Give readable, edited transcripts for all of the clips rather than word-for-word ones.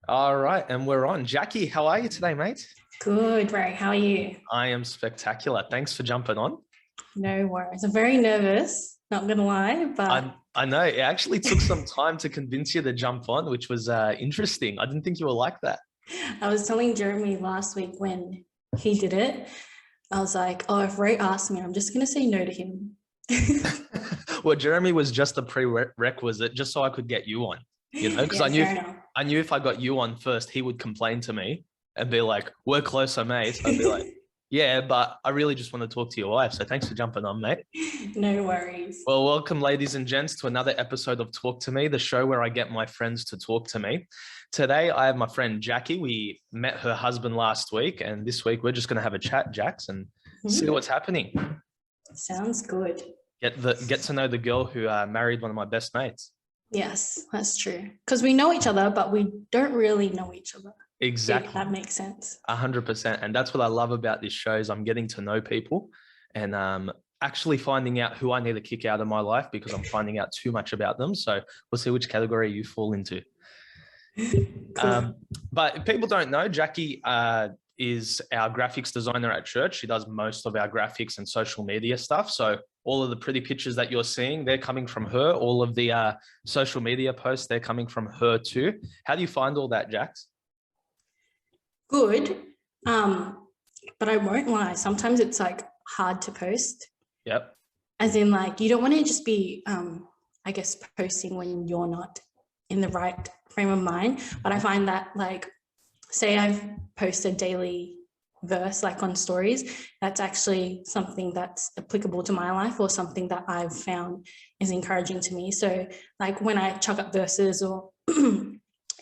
All right, and we're on. Jacqui, how are you today, mate? Good, Ray. How are you? I am spectacular. Thanks for jumping on. No worries. I'm very nervous, not gonna lie, but I know it actually took some time to convince you to jump on, which was interesting. I didn't think you were like that. I was telling Jeremy last week when he did it, I was like, oh, if Ray asks me, I'm just gonna say no to him. Well, Jeremy was just a prerequisite just so I could get you on, because Yeah, fair enough. I knew if I got you on first, he would complain to me and be like, "We're closer, mate." I'd be like, "Yeah, but I really just want to talk to your wife." So thanks for jumping on, mate. No worries. Well, welcome, ladies and gents, to another episode of Talk to Me, the show where I get my friends to talk to me. Today, I have my friend Jacqui. We met her husband last week, and this week we're just going to have a chat, Jax, and see what's happening. Sounds good. Get to know the girl who married one of my best mates. Yes, that's true. Because we know each other, but we don't really know each other. Exactly. If that makes sense. 100%. And that's what I love about this show is I'm getting to know people and actually finding out who I need to kick out of my life because I'm finding out too much about them. So we'll see which category you fall into. Cool. But if people don't know, Jacqui is our graphics designer at church. She does most of our graphics and social media stuff. So all of the pretty pictures that you're seeing, they're coming from her. All of the social media posts, they're coming from her too. How do you find all that, Jax? Good. But I won't lie. Sometimes it's like hard to post. Yep. As in, like, you don't want to just be, I guess, posting when you're not in the right frame of mind. But I find that, like, say I've posted daily verse, like on stories, that's actually something that's applicable to my life or something that I've found is encouraging to me. So, like, when I chuck up verses or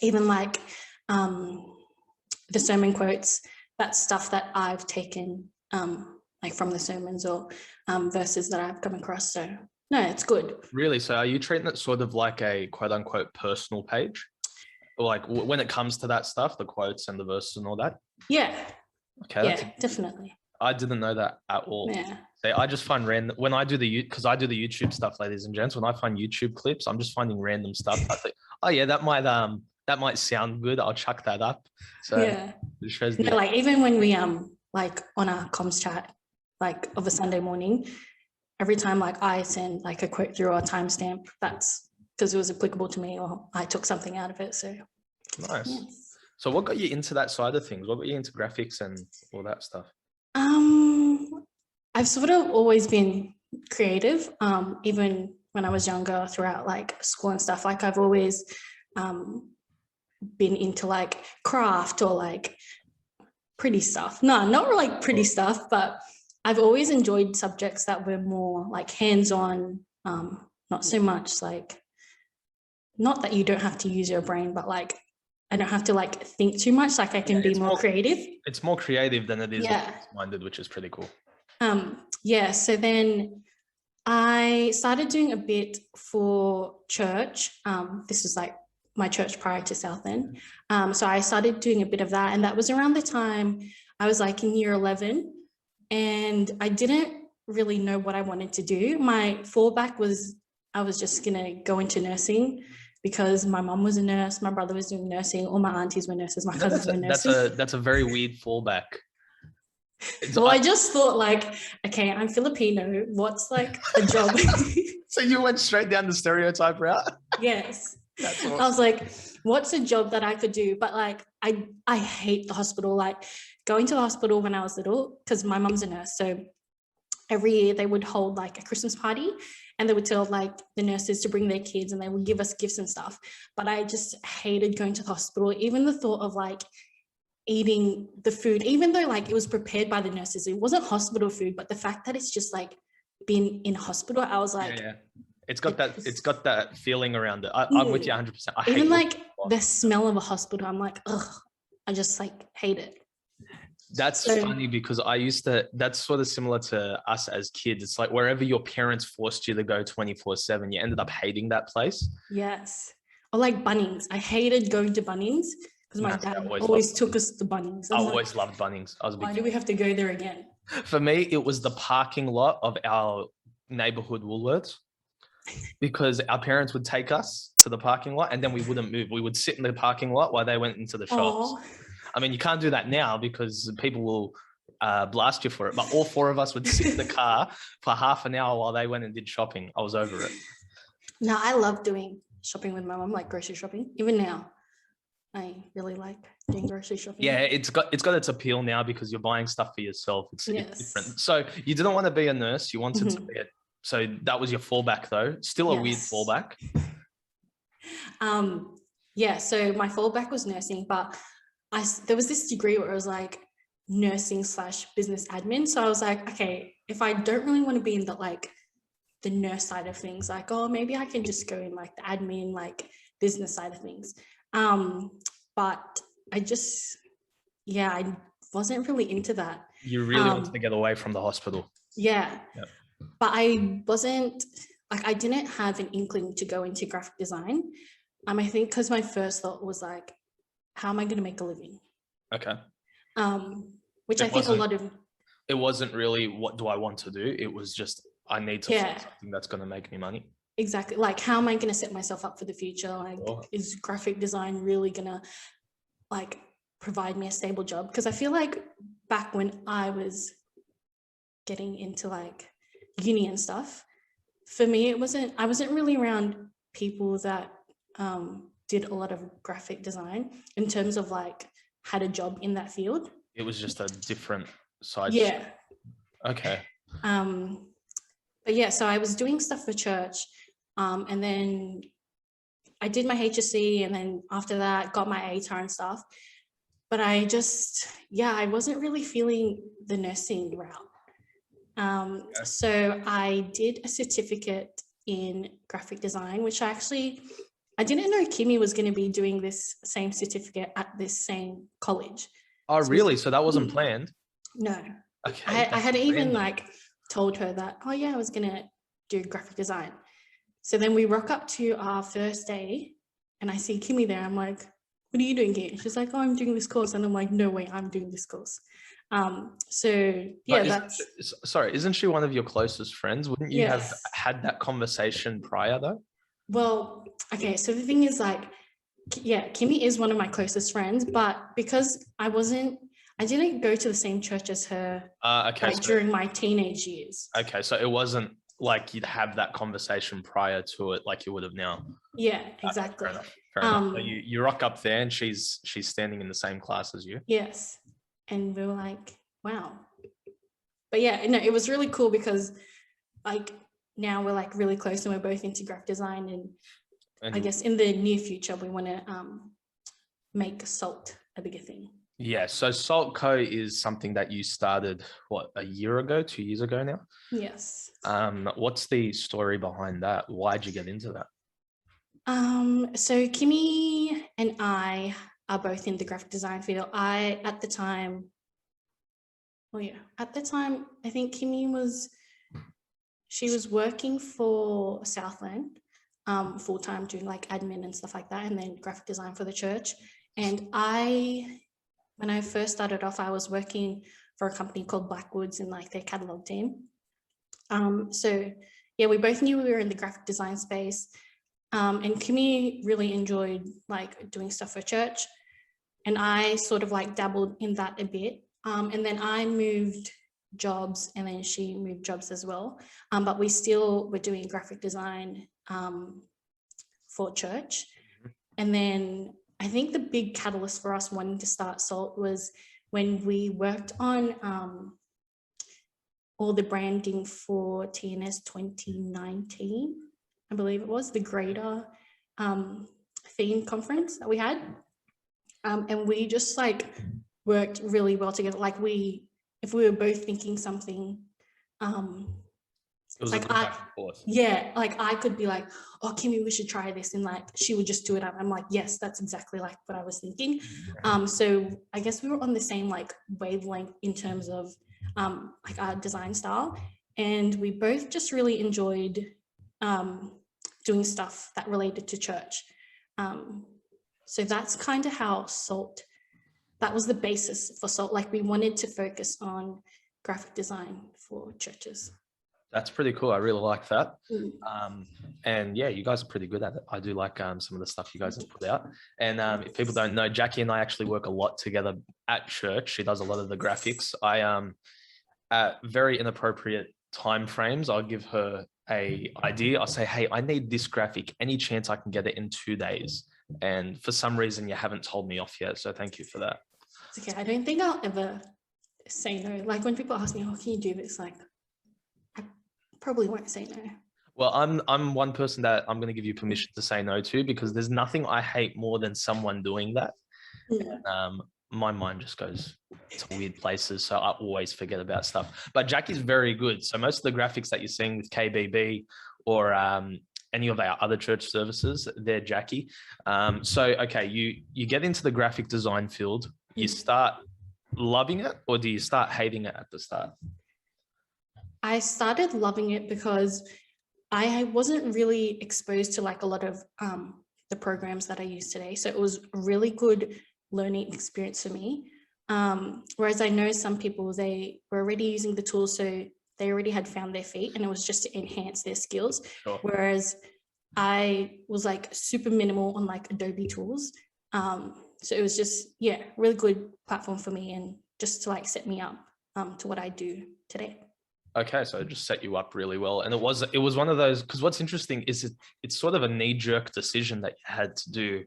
even like the sermon quotes, that's stuff that I've taken like from the sermons or verses that I've come across. So no, it's good. Really? So are you treating it sort of like a quote unquote personal page? Or like when it comes to that stuff, the quotes and the verses and all that? Yeah. Okay. Yeah, definitely. I didn't know that at all. Yeah. So I just find random when I do because I do the YouTube stuff, ladies and gents. When I find YouTube clips, I'm just finding random stuff. I think, oh yeah, that might sound good. I'll chuck that up. So yeah, it shows no, like even when we like on our comms chat, like of a Sunday morning, every time like I send like a quote through or a timestamp, that's because it was applicable to me or I took something out of it. So nice. Yes. So what got you into that side of things? What got you into graphics and all that stuff? I've sort of always been creative, even when I was younger throughout like school and stuff. Like I've always been into like craft or like pretty stuff. No, not like pretty stuff, but I've always enjoyed subjects that were more like hands-on, not so much like, not that you don't have to use your brain, but like I don't have to like think too much. Like I can be more creative. It's more creative than it is minded, which is pretty cool. Yeah. So then I started doing a bit for church. This was like my church prior to Southend. So I started doing a bit of that. And that was around the time I was like in year 11 and I didn't really know what I wanted to do. My fallback was I was just going to go into nursing because my mom was a nurse, my brother was doing nursing, all my aunties were nurses, my cousins were nurses. That's a very weird fallback. Well, I just thought like, okay, I'm Filipino. What's like a job? So you went straight down the stereotype route? Yes. That's awesome. I was like, what's a job that I could do? But like, I hate the hospital. Like going to the hospital when I was little, because my mom's a nurse. So every year they would hold like a Christmas party and they would tell like the nurses to bring their kids and they would give us gifts and stuff. But I just hated going to the hospital. Even the thought of like eating the food, even though like it was prepared by the nurses, it wasn't hospital food, but the fact that it's just like being in hospital, I was like, yeah. It's got that feeling around it. I'm with you 100%. I even like the smell of a hospital, I'm like, ugh, I just like hate it. That's funny because that's sort of similar to us as kids. It's like wherever your parents forced you to go 24/7, you ended up hating that place. Yes. Or like Bunnings. I hated going to Bunnings because my dad always took us to Bunnings. I always loved Bunnings. Why do we have to go there again? For me, it was the parking lot of our neighborhood Woolworths. because our parents would take us to the parking lot and then we wouldn't move. We would sit in the parking lot while they went into the shops. Oh, I mean, you can't do that now because people will blast you for it. But all four of us would sit in the car for half an hour while they went and did shopping. I was over it. no, I love doing shopping with my mom, like grocery shopping. Even now, I really like doing grocery shopping. Yeah, it's got its appeal now because you're buying stuff for yourself. It's different. So you didn't want to be a nurse. You wanted to be it. So that was your fallback, though. Still a weird fallback. Yeah. So my fallback was nursing, but there was this degree where it was like nursing / business admin. So I was like, okay, if I don't really want to be in the nurse side of things, like, oh, maybe I can just go in like the admin, like business side of things. But I wasn't really into that. You really wanted to get away from the hospital. Yeah. Yep. But I wasn't like, I didn't have an inkling to go into graphic design. I think because my first thought was like, how am I going to make a living? Okay. Which I think a lot of... It wasn't really, what do I want to do? It was just, I need to find something that's going to make me money. Exactly. Like, how am I going to set myself up for the future? Like, is graphic design really going to like provide me a stable job? Because I feel like back when I was getting into like uni and stuff, for me, I wasn't really around people that did a lot of graphic design in terms of like had a job in that field. It was just a different side. Yeah. Okay. But yeah, so I was doing stuff for church, and then I did my HSC, and then after that got my ATAR and stuff. But I wasn't really feeling the nursing route. So I did a certificate in graphic design, which I didn't know Kimmy was going to be doing this same certificate at this same college. Oh, really? So that wasn't planned? No. Okay. I hadn't even like told her that, oh yeah, I was going to do graphic design. So then we rock up to our first day and I see Kimmy there. I'm like, what are you doing here? She's like, oh, I'm doing this course. And I'm like, no way, I'm doing this course. So yeah, isn't she one of your closest friends? Wouldn't you have had that conversation prior though? Well, okay. So the thing is like, yeah, Kimmy is one of my closest friends, but because I didn't go to the same church as her during my teenage years. Okay, so it wasn't like you'd have that conversation prior to it like you would have now. Yeah, exactly. Fair enough. So you rock up there and she's standing in the same class as you. Yes. And we were like, wow. But yeah, no, it was really cool because like now we're like really close and we're both into graphic design, and I guess in the near future we want to make SALT a bigger thing. Yeah, so Salt Co is something that you started, what, a year ago, 2 years ago now? Yes. What's the story behind that? Why'd you get into that? So Kimmy and I are both in the graphic design field. At the time, I think Kimmy was working for Southland full-time doing like admin and stuff like that, and then graphic design for the church. And when I first started off, I was working for a company called Blackwoods in like their catalog team. So yeah, we both knew we were in the graphic design space. And Kimmy really enjoyed like doing stuff for church. And I sort of like dabbled in that a bit. And then I moved jobs and then she moved jobs as well. But we still were doing graphic design for church. And then I think the big catalyst for us wanting to start SALT was when we worked on all the branding for TNS 2019, I believe it was, the greater theme conference that we had. And we just like worked really well together. Like if we were both thinking something, it was like I could be like, oh, Kimmy, we should try this, and like she would just do it up. I'm like, yes, that's exactly like what I was thinking. So I guess we were on the same like wavelength in terms of like our design style, and we both just really enjoyed doing stuff that related to church. So that's kind of how SALT, that was the basis for SALT. Like we wanted to focus on graphic design for churches. That's pretty cool. I really like that. Mm. And yeah, you guys are pretty good at it. I do like some of the stuff you guys have put out. And if people don't know, Jacqui and I actually work a lot together at church. She does a lot of the graphics. I at very inappropriate time frames, I'll give her a idea. I'll say, hey, I need this graphic. Any chance I can get it in 2 days? And for some reason, you haven't told me off yet. So thank you for that. It's okay. I don't think I'll ever say no. Like when people ask me, oh, can you do this? Like, I probably won't say no. Well, I'm one person that I'm going to give you permission to say no to, because there's nothing I hate more than someone doing that. Mm. My mind just goes to weird places, so I always forget about stuff. But Jacqui's very good. So most of the graphics that you're seeing with KBB or any of our other church services, they're Jacqui. So okay, you get into the graphic design field. You start loving it, or do you start hating it at the start? I started loving it because I wasn't really exposed to like a lot of the programs that I use today. So it was a really good learning experience for me. Whereas I know some people, they were already using the tools, so they already had found their feet and it was just to enhance their skills. Sure. Whereas I was like super minimal on like Adobe tools. So it was just, yeah, really good platform for me and just to like set me up to what I do today. Okay, so it just set you up really well. And it was one of those, because what's interesting is it's sort of a knee-jerk decision that you had to do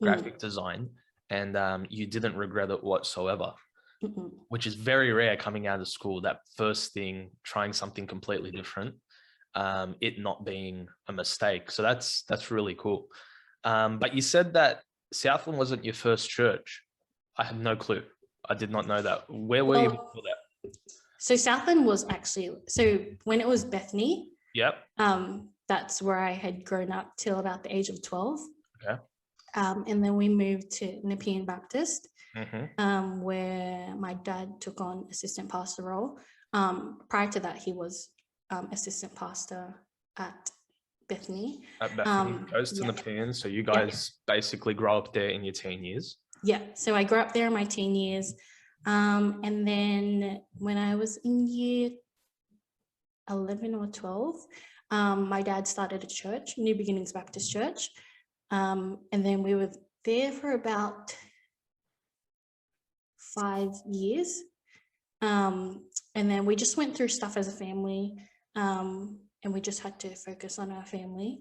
graphic design, and you didn't regret it whatsoever, which is very rare coming out of school. That first thing, trying something completely different, it not being a mistake. So that's really cool. But you said that Southland wasn't your first church. I had no clue. I did not know that. Where were you before that? So Southland was actually, so when it was Bethany, Yep. That's where I had grown up till about the age of 12. Okay. And then we moved to Nepean Baptist, Mm-hmm. where my dad took on assistant pastor role. Prior to that, he was assistant pastor at Bethany. At Bethany, goes to yeah. Nepean. So you guys basically grow up there in your teen years. Yeah, so I grew up there in my teen years. And then when I was in year 11 or 12, my dad started a church, New Beginnings Baptist Church. And then we were there for about 5 years. And then we just went through stuff as a family, and we just had to focus on our family.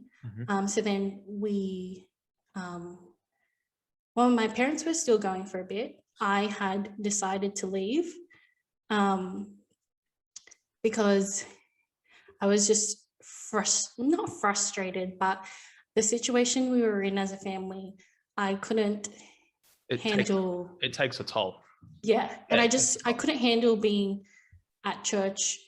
So then we, well, my parents were still going for a bit. I had decided to leave because I was just not frustrated, but the situation we were in as a family, I couldn't handle. It takes a toll. Yeah, and I couldn't handle being at church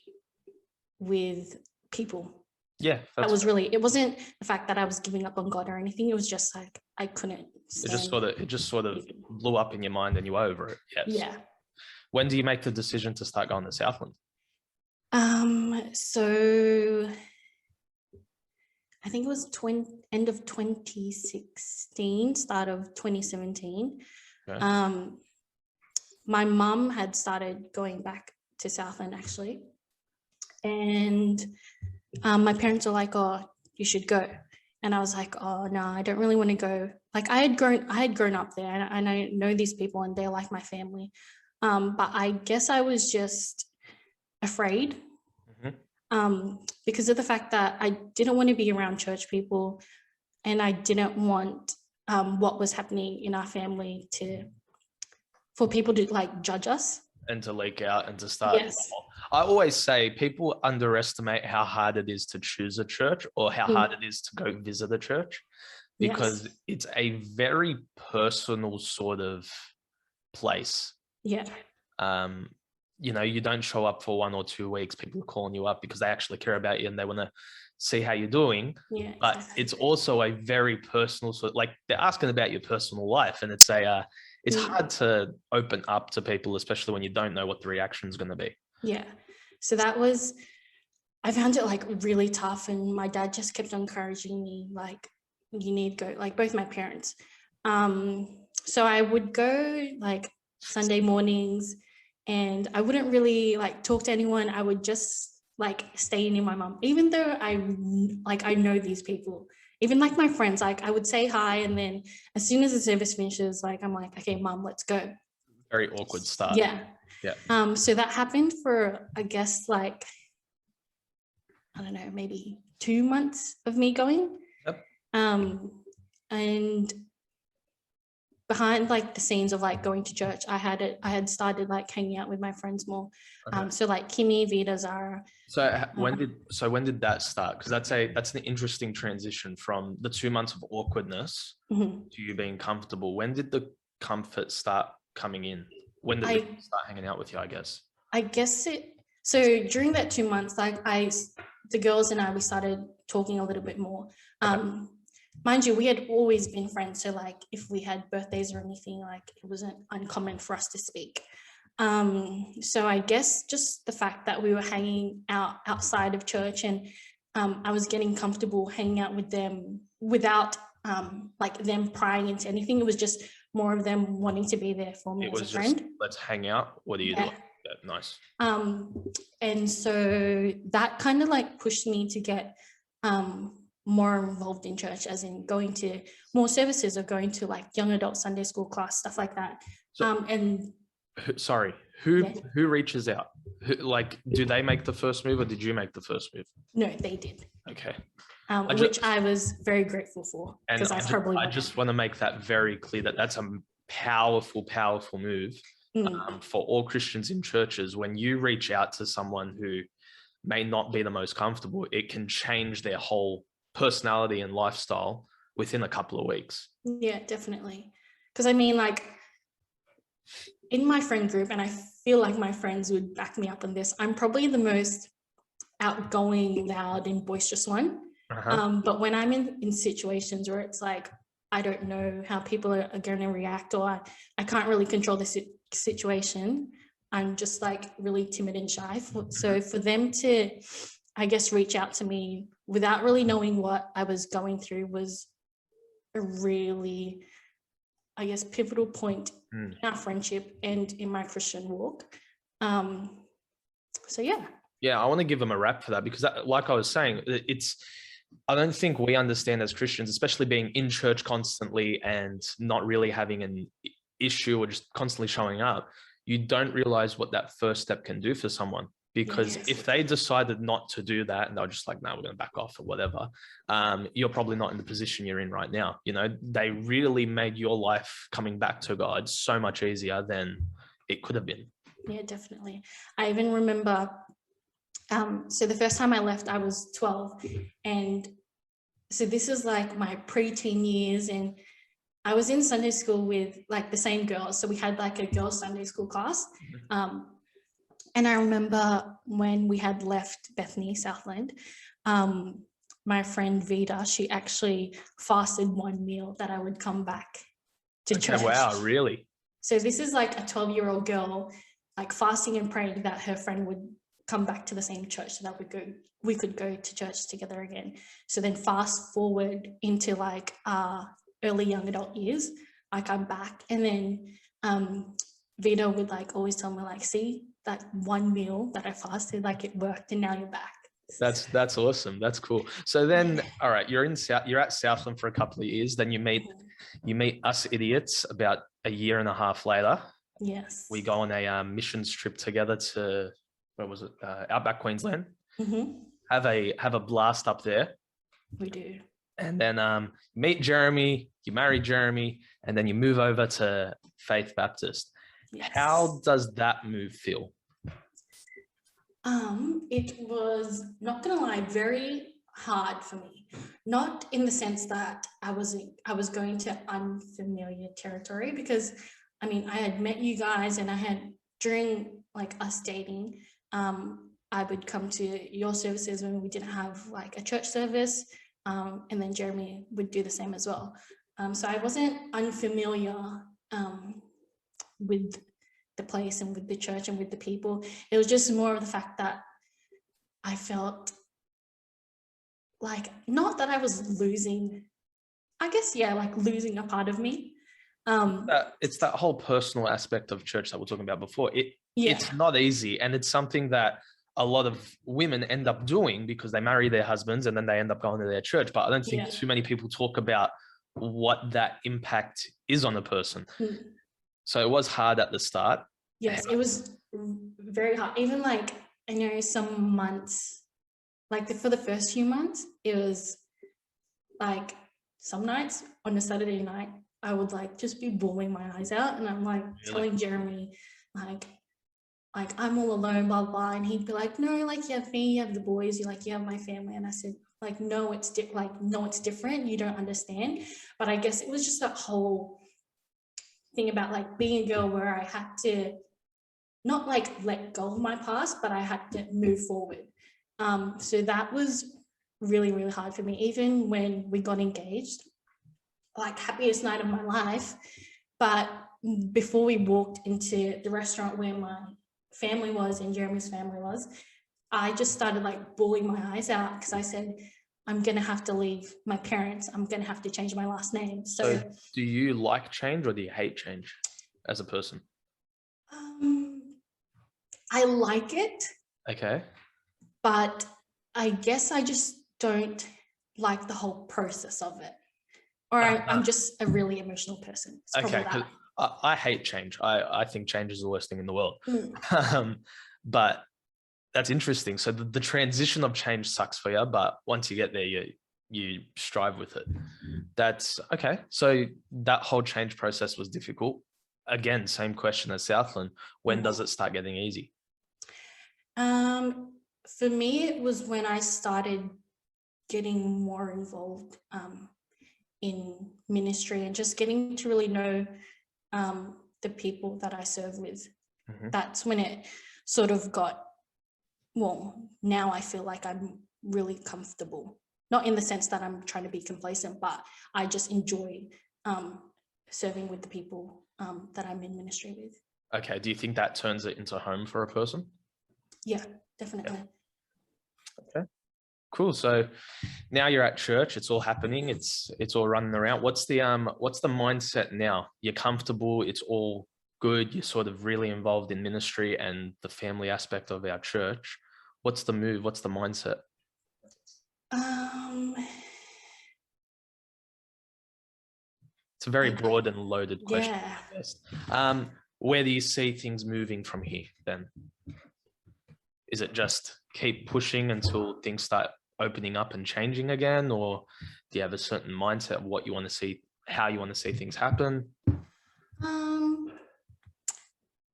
with people. Yeah, that was really, it wasn't the fact that I was giving up on God or anything. It was just like I couldn't. It just sort of blew up in your mind and you were over it. Yes. Yeah. When do you make the decision to start going to Southland? So I think it was end of 2016, start of 2017. Okay. My mum had started going back to Southland actually, and my parents were like, "Oh, you should go," and I was like, "Oh no, I don't really want to go." Like I had grown up there, and I know these people, and they're like my family. But I guess I was just afraid, because of the fact that I didn't want to be around church people, and I didn't want what was happening in our family for people to like judge us and to leak out and to start. Yes. I always say people underestimate how hard it is to choose a church or how hard it is to go visit a church, because it's a very personal sort of place. Yeah. You know, you don't show up for 1 or 2 weeks. People are calling you up because they actually care about you and they want to see how you're doing. Yeah, but it's also a very personal sort of, like they're asking about your personal life, and it's hard to open up to people, especially when you don't know what the reaction is going to be. Yeah. So I found it like really tough, and my dad just kept encouraging me, like, you need to go, like both my parents. So I would go like Sunday mornings, and I wouldn't really like talk to anyone. I would just like staying in my mum, even though I know these people, even like my friends, like I would say hi, and then as soon as the service finishes, like I'm like, okay, mum, let's go. Very awkward start. Yeah. Yeah. So that happened for, I guess, like, I don't know, maybe 2 months of me going. Yep. And behind like the scenes of like going to church, I had started like hanging out with my friends more. Okay. So like Kimmy, Vida, Zara. So when did that start? Because that's an interesting transition from the 2 months of awkwardness to you being comfortable. When did the comfort start coming in? When did we start hanging out with you, I guess? I guess so during that 2 months, like the girls and I, we started talking a little bit more. Mind you, we had always been friends. So like if we had birthdays or anything, like it wasn't uncommon for us to speak. So I guess just the fact that we were hanging out outside of church, and I was getting comfortable hanging out with them without like them prying into anything. It was just more of them wanting to be there for me as a friend. Let's hang out. What are you doing? Yeah, nice. And so that kind of like pushed me to get more involved in church, as in going to more services or going to like young adult Sunday school class, stuff like that. So, who reaches out? Like, do they make the first move, or did you make the first move? No, they did. Okay. Which I was very grateful for, because I just want to make that very clear that that's a powerful move for all Christians in churches. When you reach out to someone who may not be the most comfortable, it can change their whole personality and lifestyle within a couple of weeks. Yeah, definitely. Because I mean, like in my friend group, and I feel like my friends would back me up on this, I'm probably the most outgoing, loud, and boisterous one. But when I'm in situations where it's like, I don't know how people are going to react, or I can't really control the situation, I'm just like really timid and shy. So for them to, I guess, reach out to me without really knowing what I was going through was a really, I guess, pivotal point in our friendship and in my Christian walk. So yeah. Yeah, I want to give them a rap for that, because like I was saying, I don't think we understand as Christians, especially being in church constantly and not really having an issue or just constantly showing up. You don't realize what that first step can do for someone, because if they decided not to do that and they're just like, no, we're going to back off or whatever, you're probably not in the position you're in right now. You know, they really made your life coming back to God so much easier than it could have been. Yeah, definitely. I even remember, so the first time I left, I was 12. And so this is like my preteen years, and I was in Sunday school with like the same girls. So we had like a girls' Sunday school class. And I remember when we had left Bethany, Southland, my friend Vida, she actually fasted one meal that I would come back to church. Wow, really? So this is like a 12-year-old girl, like fasting and praying that her friend would come back to the same church so that we could go to church together again. So then fast forward into like early young adult years, I come back, and then Vida would like always tell me like, see, that one meal that I fasted, like it worked, and now you're back. That's awesome. That's cool. So then, all right, you're at Southland for a couple of years. Then you meet us idiots about a year and a half later. Yes. We go on a missions trip together to, where was it? Outback Queensland. Have a blast up there. We do. And then meet Jeremy, you marry Jeremy, and then you move over to Faith Baptist. Yes. How does that move feel? It was, not gonna lie, very hard for me. Not in the sense that I was going to unfamiliar territory, because I mean, I had met you guys, and I had, during like us dating, I would come to your services when we didn't have like a church service, and then Jeremy would do the same as well. So I wasn't unfamiliar with the place and with the church and with the people. It was just more of the fact that I felt like, not that I was losing, I guess, yeah, like losing a part of me. It's that whole personal aspect of church that we're talking about before. It's not easy, and it's something that a lot of women end up doing because they marry their husbands and then they end up going to their church. But I don't think too many people talk about what that impact is on a person. So it was hard at the start. Yes, it was very hard. Even like, I know some months, like for the first few months, it was like some nights on a Saturday night, I would like just be bawling my eyes out, and I'm like telling Jeremy, like I'm all alone, blah blah, and he'd be like, no, like you have me, you have the boys, you have my family, and I said, like, no, it's different. You don't understand. But I guess it was just that whole thing about like being a girl where I had to not like let go of my past, but I had to move forward. So that was really, really hard for me. Even when we got engaged, like happiest night of my life. But before we walked into the restaurant where my family was and Jeremy's family was, I just started like bawling my eyes out because I said, I'm going to have to leave my parents. I'm going to have to change my last name. So do you like change or do you hate change as a person? I like it. Okay. But I guess I just don't like the whole process of it. Or I'm just a really emotional person. Okay, because I hate change. I think change is the worst thing in the world. But that's interesting. So the transition of change sucks for you, but once you get there, you strive with it. That's okay. So that whole change process was difficult. Again, same question as Southland. When does it start getting easy? For me, it was when I started getting more involved in ministry and just getting to really know the people that I serve with. That's when it sort of got, well, now I feel like I'm really comfortable. Not in the sense that I'm trying to be complacent, but I just enjoy serving with the people that I'm in ministry with. Okay. Do you think that turns it into home for a person? Yeah, definitely. Okay. Cool. So now you're at church, it's all happening, it's all running around. What's the mindset now? You're comfortable, it's all good, you're sort of really involved in ministry and the family aspect of our church. What's the move? What's the mindset? It's a very broad and loaded question. Yeah. Where do you see things moving from here then? Is it just keep pushing until things start opening up and changing again? Or do you have a certain mindset of what you want to see, how you want to see things happen?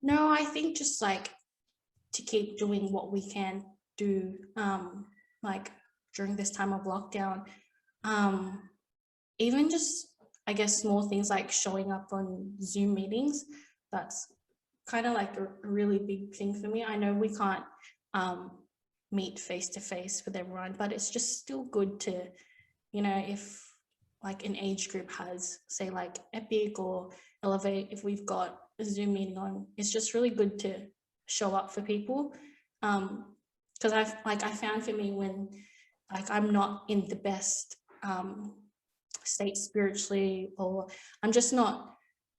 No, I think just like to keep doing what we can do, like during this time of lockdown. Even just, I guess, small things like showing up on Zoom meetings. That's kind of like a really big thing for me. I know we can't meet face to face with everyone, but it's just still good to, if like an age group has, say, like Epic or Elevate, if we've got a Zoom meeting on, it's just really good to show up for people. Because I found for me when like I'm not in the best state spiritually, or I'm just not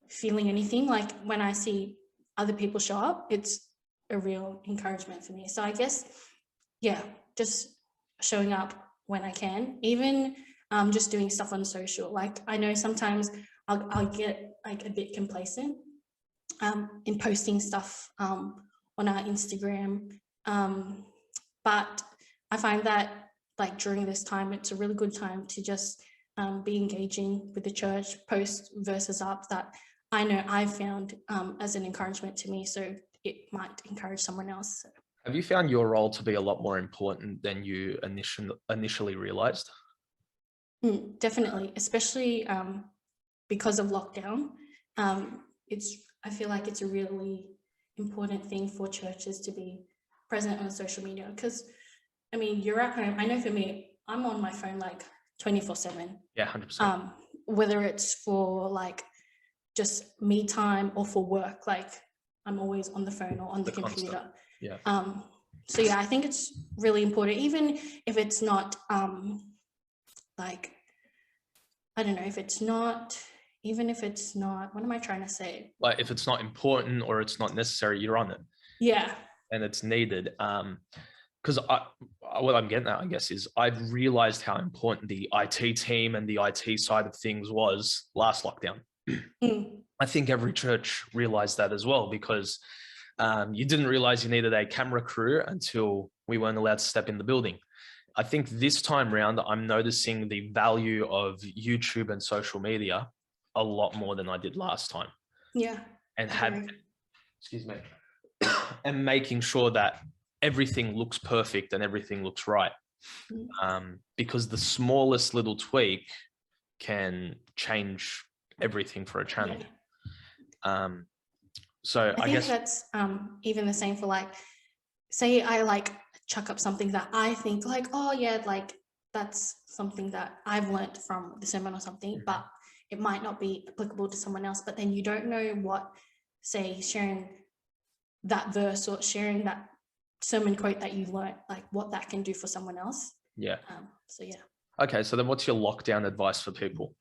feeling anything, like when I see other people show up, it's a real encouragement for me. So I guess, yeah, just showing up when I can, even just doing stuff on social. Like I know sometimes I'll get like a bit complacent in posting stuff on our Instagram, but I find that like during this time, it's a really good time to just be engaging with the church, post verses up that I know I've found as an encouragement to me, so it might encourage someone else. Have you found your role to be a lot more important than you initially realized? Definitely, especially because of lockdown. I feel like it's a really important thing for churches to be present on social media, because I mean, you're at home. I know for me, I'm on my phone like 24/7. Yeah, 100%. Whether it's for like just me time or for work, like I'm always on the phone or on the computer. Constant. Yeah. So yeah, I think it's really important, even if it's not like, I don't know, even if it's not, what am I trying to say? Like if it's not important or it's not necessary, you're on it. Yeah. And it's needed. because what I'm getting at, I guess, is I've realized how important the IT team and the IT side of things was last lockdown. Mm. I think every church realized that as well, because you didn't realize you needed a camera crew until we weren't allowed to step in the building. I think this time round, I'm noticing the value of YouTube and social media a lot more than I did last time. Yeah. And Agree. excuse me, and making sure that everything looks perfect and everything looks right. Because the smallest little tweak can change everything for a channel. Yeah. So I think that's even the same for like, say I like chuck up something that I think like, oh yeah, like that's something that I've learned from the sermon or something, but it might not be applicable to someone else. But then you don't know what, say, sharing that verse or sharing that sermon quote that you learned, like what that can do for someone else. Yeah. So yeah. Okay, so then what's your lockdown advice for people?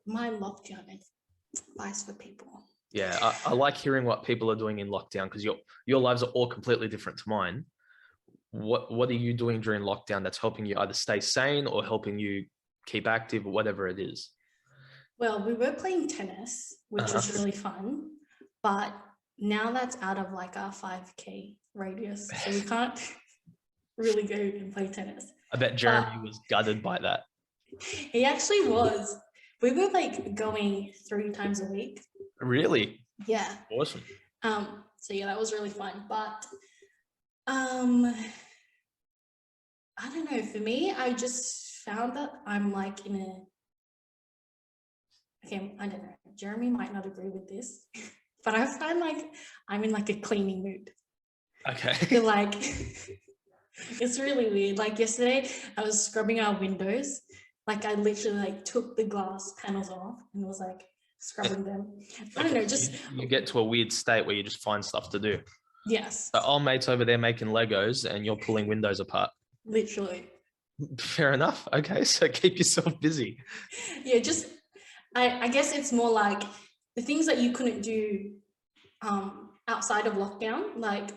My lockdown advice for people. Yeah, I like hearing what people are doing in lockdown, because your lives are all completely different to mine. What are you doing during lockdown that's helping you either stay sane or helping you keep active, or whatever it is? Well, we were playing tennis, which was really fun, but now that's out of like our 5K radius, so we can't really go and play tennis. I bet Jeremy was gutted by that. He actually was. We were like going 3 times a week. Really? Yeah. Awesome. So yeah, that was really fun. But I don't know. For me, I just found that I'm like in a. Okay, I don't know. Jeremy might not agree with this, but I find like I'm in like a cleaning mood. Okay. So like, it's really weird. Like yesterday, I was scrubbing our windows. Like I literally like took the glass panels off and was like scrubbing them. I don't know, just you get to a weird state where you just find stuff to do. yes. So old mate's over there making Legos and you're pulling windows apart. Literally. Fair enough. Okay, so keep yourself busy. Yeah, just I guess it's more like the things that you couldn't do outside of lockdown. Like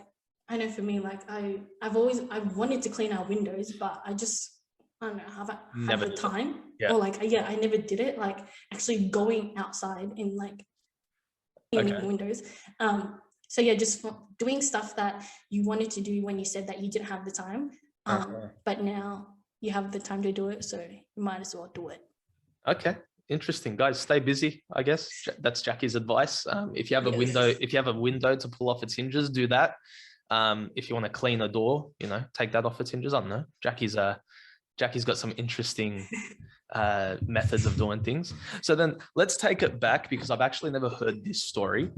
I know for me, like I wanted to clean our windows, but I don't know, haven't had the time. Yeah. Or like I never did it. Like actually going outside and like cleaning windows. So yeah, just doing stuff that you wanted to do when you said that you didn't have the time. But now you have the time to do it, so you might as well do it. Okay. Interesting. Guys, stay busy, I guess. That's Jackie's advice. If you have a window to pull off its hinges, do that. If you want to clean a door, take that off its hinges. I don't know. Jackie's got some interesting methods of doing things. So then let's take it back, because I've actually never heard this story.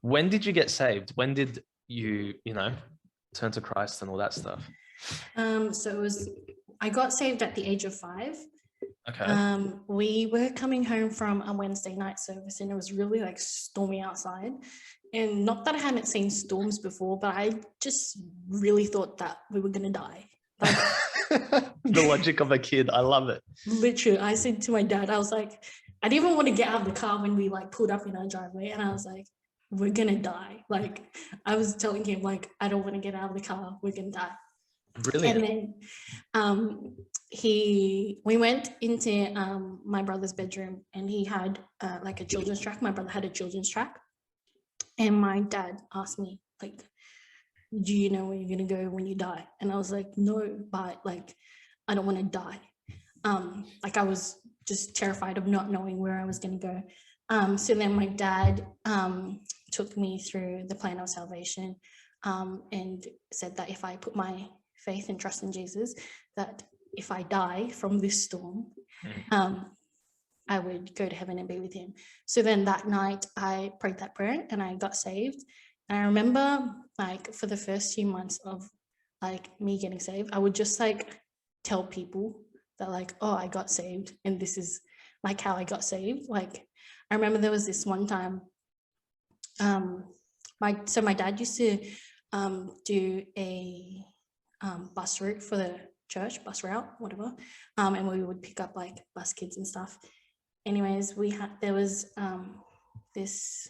When did you get saved? When did you turn to Christ and all that stuff? So I got saved at the age of 5. Okay. We were coming home from a Wednesday night service and it was really like stormy outside. And not that I hadn't seen storms before, but I just really thought that we were going to die. Like, the logic of a kid. I love it. Literally, I said to my dad, I was like, I didn't even want to get out of the car when we like pulled up in our driveway. And I was like, we're going to die. Like, I was telling him, like, I don't want to get out of the car. We're going to die. Brilliant. And then we went into my brother's bedroom and he had like a children's track. My brother had a children's track. And my dad asked me, like, do you know where you're going to go when you die? And I was like, no, but like, I don't want to die. Like I was just terrified of not knowing where I was going to go. So then my dad took me through the plan of salvation and said that if I put my faith and trust in Jesus, that if I die from this storm, I would go to heaven and be with him. So then that night I prayed that prayer and I got saved. And I remember like for the first few months of like me getting saved, I would just like tell people that like, oh, I got saved and this is like how I got saved. Like I remember there was this one time, my dad used to do a bus route for the church, bus route, whatever. And we would pick up like bus kids and stuff. Anyways, there was this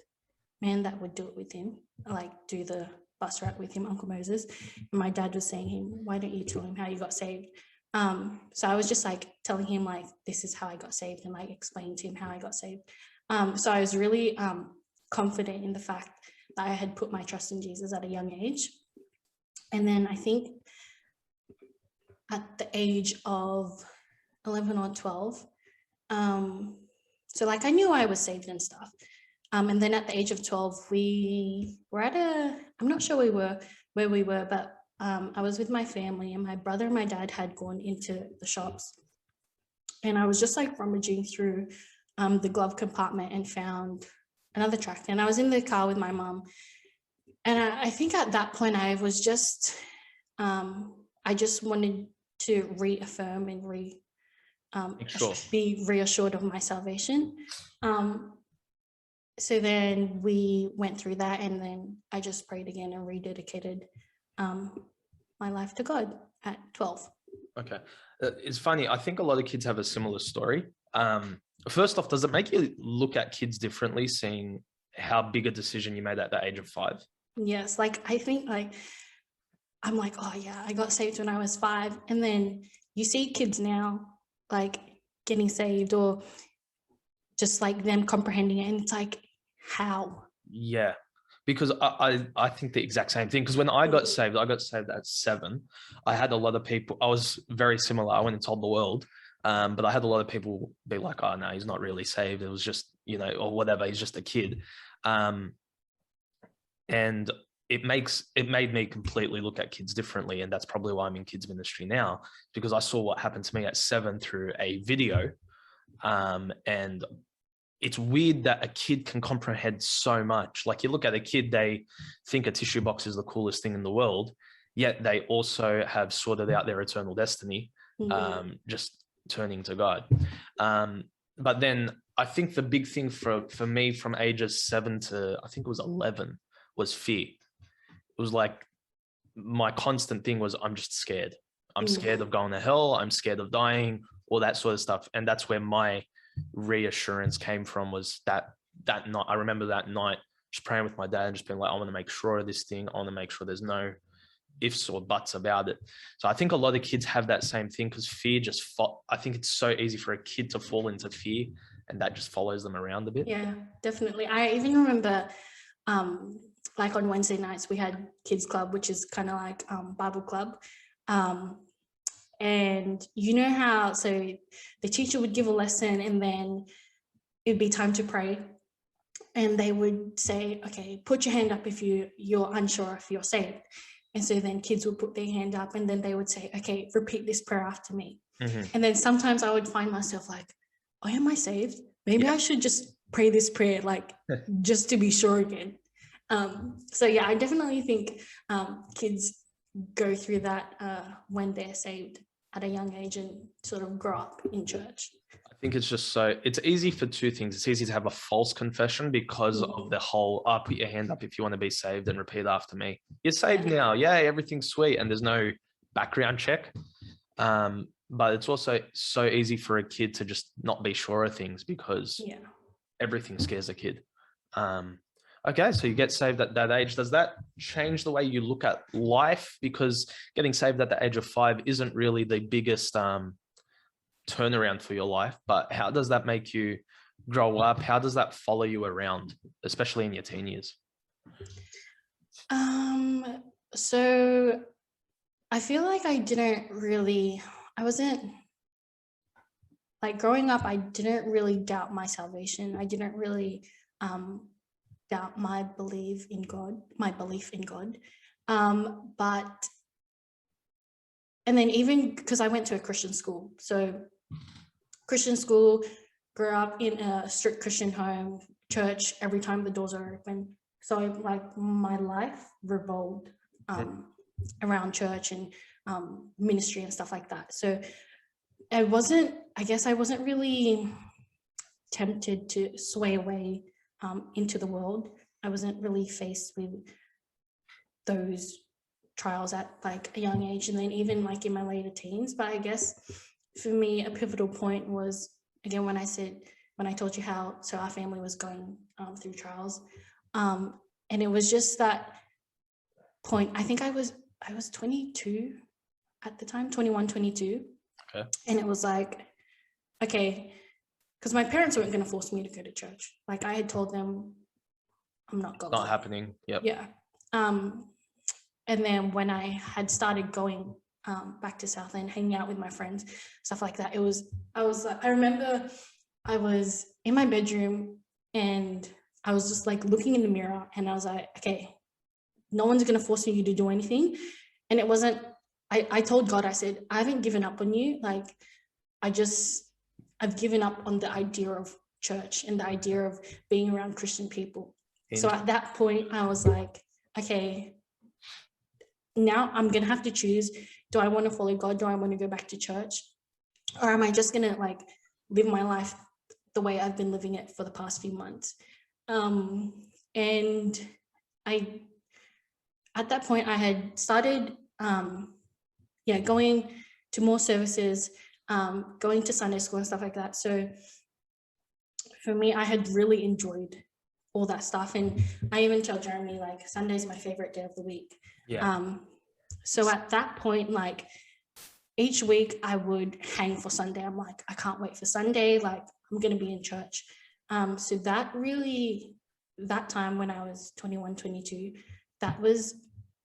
man that would do it with him, like do the bus ride with him, Uncle Moses. And my dad was saying him, why don't you tell him how you got saved? So I was just like telling him like, this is how I got saved, and like explaining to him how I got saved. So I was really confident in the fact that I had put my trust in Jesus at a young age. And then I think at the age of 11 or 12, so like I knew I was saved and stuff. And then at the age of 12, we were I'm not sure where we were, but I was with my family, and my brother and my dad had gone into the shops. And I was just like rummaging through the glove compartment and found another tract. And I was in the car with my mum. And I think at that point I was just, I just wanted to reaffirm and be reassured of my salvation. So then we went through that, and then I just prayed again and rededicated my life to God at 12. Okay. It's funny. I think a lot of kids have a similar story. First off, does it make you look at kids differently, seeing how big a decision you made at the age of 5? Yes. Like, I think like, I'm like, oh yeah, I got saved when I was 5. And then you see kids now, like getting saved, or just like them comprehending it. And it's like, how? Yeah. Because I think the exact same thing. Because when I got saved at 7. I had a lot of people, I was very similar. I went and told the world, but I had a lot of people be like, oh no, he's not really saved. It was just, or whatever. He's just a kid. And it made me completely look at kids differently. And that's probably why I'm in kids ministry now, because I saw what happened to me at 7 through a video. And it's weird that a kid can comprehend so much. Like, you look at a kid, they think a tissue box is the coolest thing in the world, yet they also have sorted out their eternal destiny, just turning to God. But then I think the big thing for me from ages 7 to, I think it was 11, was fear. It was like my constant thing was, I'm just scared. I'm scared of going to hell. I'm scared of dying, all that sort of stuff. And that's where my reassurance came from, was that night. I remember that night just praying with my dad and just being like, I want to make sure of this thing. I want to make sure there's no ifs or buts about it. So I think a lot of kids have that same thing, because fear I think it's so easy for a kid to fall into fear, and that just follows them around a bit. Yeah, definitely. I even remember like on Wednesday nights we had kids club, which is kind of like Bible club. And you know how, so the teacher would give a lesson, and then it'd be time to pray, and they would say, okay, put your hand up if you're unsure if you're saved. And so then kids would put their hand up, and then they would say, okay, repeat this prayer after me. And then sometimes I would find myself like, oh, am I saved? Maybe I should just pray this prayer, like just to be sure again. So yeah, I definitely think kids go through that when they're saved at a young age and sort of grow up in church. I think it's just it's easy for two things. It's easy to have a false confession because of the whole, put your hand up if you want to be saved and repeat after me. You're saved now. Yay, everything's sweet. And there's no background check. But it's also so easy for a kid to just not be sure of things, because everything scares a kid. Okay, so you get saved at that age. Does that change the way you look at life? Because getting saved at the age of 5 isn't really the biggest turnaround for your life, but how does that make you grow up? How does that follow you around, especially in your teen years? So I feel like I wasn't like, growing up, I didn't really doubt my salvation. I didn't really doubt my belief in God. But, and then even because I went to a Christian school, grew up in a strict Christian home, church every time the doors are open. So like my life revolved around church and ministry and stuff like that. So I wasn't really tempted to sway away into the world. I wasn't really faced with those trials at like a young age, and then even like in my later teens. But I guess for me, a pivotal point was, again, when I told you how, so our family was going through trials, and it was just that point, I think I was 22 at the time, 21, 22. Okay. And it was like, okay, because my parents weren't going to force me to go to church. Like I had told them I'm not going. Not happening. Yep. Yeah. And then when I had started going back to Southland, hanging out with my friends, stuff like that, I remember I was in my bedroom and I was just like looking in the mirror and I was like, okay, no one's going to force you to do anything. And it wasn't, I told God, I said, I haven't given up on you. Like, I've given up on the idea of church and the idea of being around Christian people. So at that point, I was like, okay, now I'm going to have to choose. Do I want to follow God? Do I want to go back to church? Or am I just going to like live my life the way I've been living it for the past few months? And at that point, I had started, going to more services, going to Sunday school and stuff like that. So for me, I had really enjoyed all that stuff. And I even tell Jeremy, like, Sunday's my favorite day of the week. Yeah. So at that point, like, each week I would hang for Sunday. I'm like, I can't wait for Sunday. Like, I'm going to be in church. So that time when I was 21, 22, that was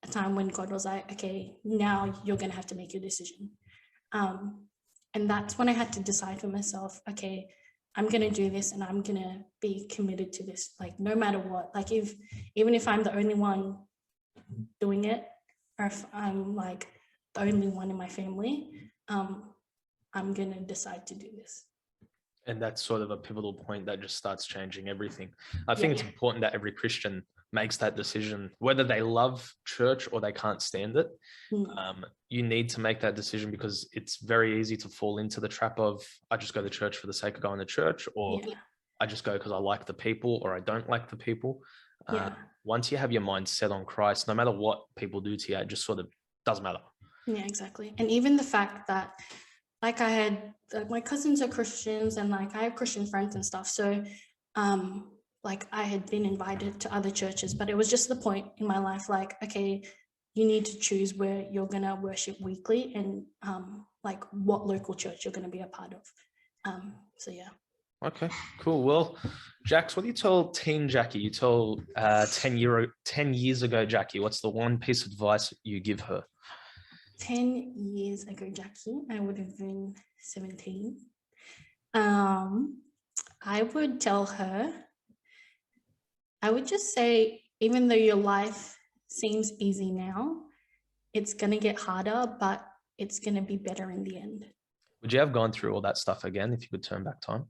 a time when God was like, okay, now you're going to have to make your decision. And that's when I had to decide for myself, okay, I'm going to do this and I'm going to be committed to this, like, no matter what. Like, even if I'm the only one doing it, or if I'm like the only one in my family, I'm going to decide to do this. And that's sort of a pivotal point that just starts changing everything. I think it's important that every Christian makes that decision, whether they love church or they can't stand it. You need to make that decision because it's very easy to fall into the trap of, I just go to church for the sake of going to church, or I just go because I like the people, or I don't like the people. Once you have your mind set on Christ, no matter what people do to you, it just sort of doesn't matter. Yeah, exactly. And even the fact that, like, my cousins are Christians and like I have Christian friends and stuff. So like I had been invited to other churches, but it was just the point in my life, like, okay, you need to choose where you're going to worship weekly and like what local church you're going to be a part of. So yeah. Okay, cool. Well, Jax, what do you tell teen Jacqui? You tell 10 years ago Jacqui, what's the one piece of advice you give her? 10 years ago, Jacqui, I would have been 17. I would tell her, I would just say, even though your life seems easy now, it's going to get harder, but it's going to be better in the end. Would you have gone through all that stuff again if you could turn back time?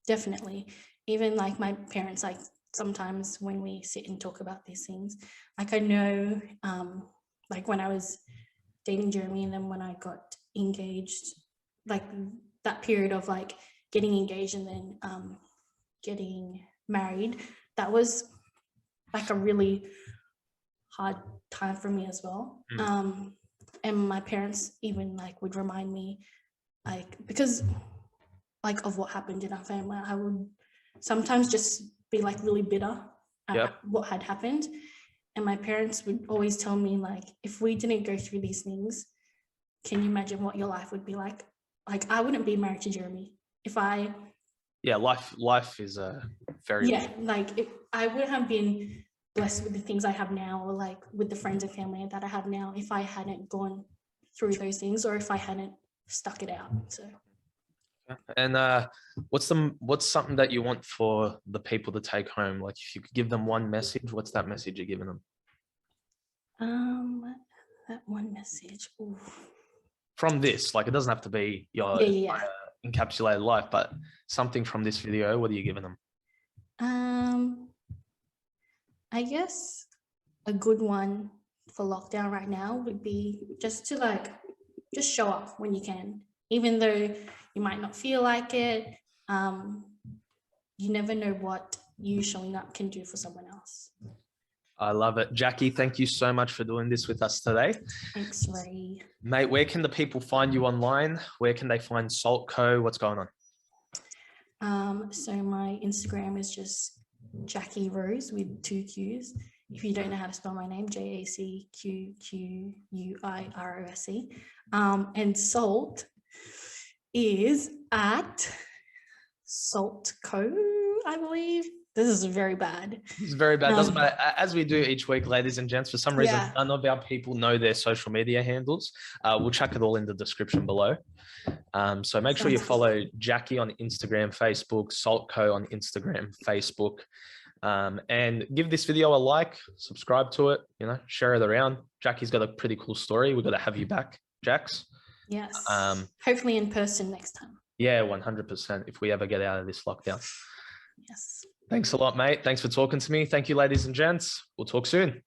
Definitely. Even like my parents, like sometimes when we sit and talk about these things, like I know, like when I was dating Jeremy and then when I got engaged, like that period of like getting engaged and then getting married, that was like a really hard time for me as well. And my parents even like would remind me, like, because like of what happened in our family, I would sometimes just be like really bitter at what had happened. And my parents would always tell me, like, if we didn't go through these things, can you imagine what your life would be like? Like, I wouldn't be married to Jeremy if I... Yeah, life is a very... Yeah, like, I wouldn't have been blessed with the things I have now, or like with the friends and family that I have now, if I hadn't gone through those things, or if I hadn't stuck it out. So... And what's something that you want for the people to take home? Like, if you could give them one message, what's that message you're giving them? That one message. Ooh. From this, like, it doesn't have to be your encapsulated life, but something from this video. What are you giving them? I guess a good one for lockdown right now would be just to just show up when you can, even though you might not feel like it. You never know what you showing up can do for someone else. I love it. Jacqui, thank you so much for doing this with us today. Thanks, Ray. Mate, where can the people find you online? Where can they find Salt Co? What's going on? So my Instagram is just Jacqui Rose with 2 Qs. If you don't know how to spell my name, JACQQUIROSE. And Salt is at Saltco, I believe. This is very bad. It's very bad. Doesn't matter. As we do each week, ladies and gents, for some reason, none of our people know their social media handles. We'll chuck it all in the description below. So make sure you follow Jacqui on Instagram, Facebook, Saltco on Instagram, Facebook, and give this video a like, subscribe to it, share it around. Jacqui's got a pretty cool story. We've got to have you back, Jax. Yes. Hopefully in person next time. Yeah, 100% if we ever get out of this lockdown. Yes. Thanks a lot, mate. Thanks for talking to me. Thank you, ladies and gents. We'll talk soon.